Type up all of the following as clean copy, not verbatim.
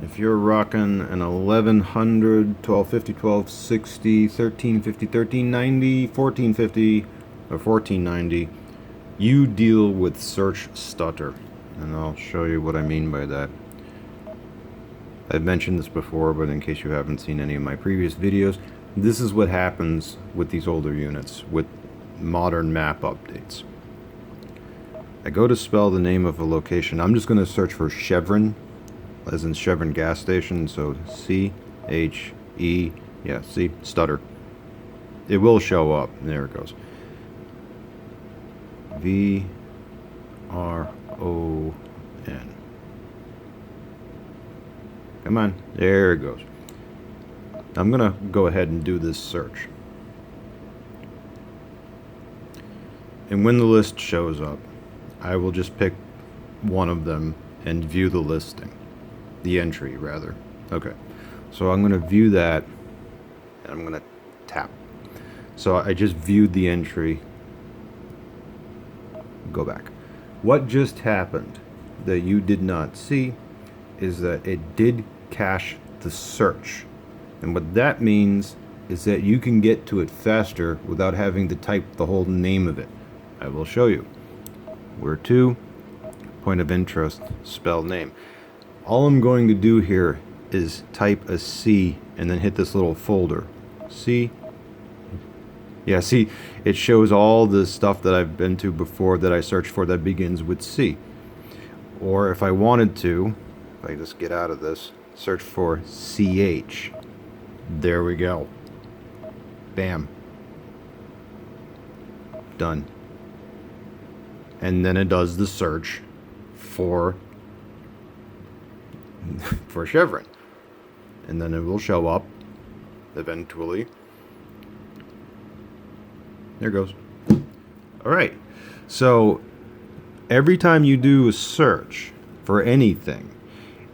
If you're rocking an 1100, 1250, 1260, 1350, 1390, 1450, or 1490, you deal with search stutter. And I'll show you what I mean by that. I've mentioned this before, but in case you haven't seen any of my previous videos, this is what happens with these older units, with modern map updates. I go to spell the name of a location. I'm just going to search for Chevron, as in Chevron gas station, so C-H-E, yeah, see, stutter. It will show up. There it goes. V-R-O-N. Come on, there it goes. I'm gonna go ahead and do this search. And when the list shows up, I will just pick one of them and view the listing. The entry, rather. Okay. So I'm gonna view that, and I'm gonna tap. So I just viewed the entry. Go back. What just happened that you did not see is that it did cache the search. And what that means is that you can get to it faster without having to type the whole name of it. I will show you. Where to, point of interest, spell name. All I'm going to do here is type a C and then hit this little folder. C. Yeah, see, it shows all the stuff that I've been to before that I searched for that begins with C. Or if I wanted to, if I just get out of this, search for CH. There we go. Bam. Done. And then it does the search for Chevron. And then it will show up eventually. There it goes. Alright. So every time you do a search for anything,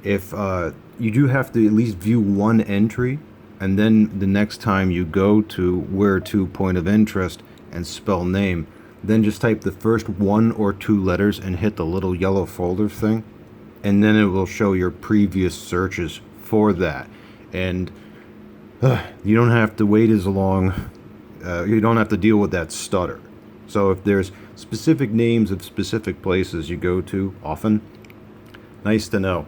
if you do have to at least view one entry, and then the next time you go to where to point of interest and spell name, then just type the first one or two letters and hit the little yellow folder thing, and then it will show your previous searches for that. And you don't have to wait as long, you don't have to deal with that stutter. So if there's specific names of specific places you go to often, nice to know.